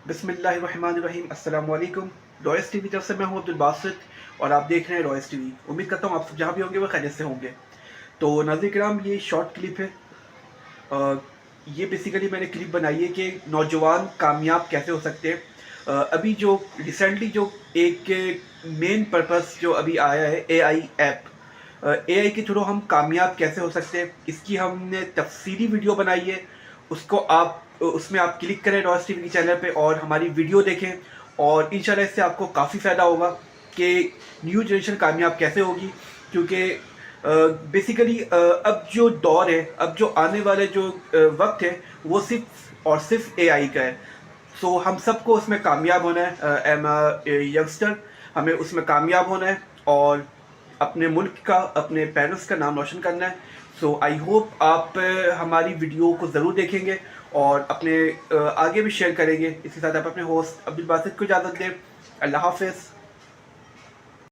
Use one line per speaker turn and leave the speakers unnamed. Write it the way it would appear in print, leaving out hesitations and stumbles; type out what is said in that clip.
बिस्मिल्लाहिर्रहमानिर्रहीम। अस्सलाम वालेकुम। रॉयस टीवी तरफ से मैं हूं अब्दुल बासित और आप देख रहे हैं रॉयस टीवी। उम्मीद करता हूं आप सब जहां भी होंगे वो खैरियत से होंगे। तो नाज़रीन किराम, ये शॉर्ट क्लिप है। अ, ये बेसिकली मैंने क्लिप बनाई है कि नौजवान कामयाब कैसे हो सकते हैं। अभी जो रिसेंटली जो एक मेन पर्पस जो अभी आया है, एआई ऐप। एआई के थ्रू हम कामयाब कैसे हो सकते हैं, इसकी हमने तफसीली वीडियो बनाई है। उसको आप उसमें आप क्लिक करें रॉयस टीवी के चैनल पे और हमारी वीडियो देखें, और इंशाल्लाह इससे आपको काफ़ी फ़ायदा होगा कि न्यू जनरेशन कामयाब कैसे होगी। क्योंकि बेसिकली अब जो दौर है, अब जो आने वाले जो वक्त है, वो सिर्फ और सिर्फ एआई का है। सो हम सबको उसमें कामयाब होना है। एम यंगस्टर, हमें उसमें कामयाब होना है और अपने मुल्क का, अपने पेरेंट्स का नाम रोशन करना है। सो आई होप आप हमारी वीडियो को ज़रूर देखेंगे और अपने आगे भी शेयर करेंगे। इसके साथ आप अपने होस्ट अब्दुल बासित को इजाज़त दें। अल्लाह हाफ़िज़।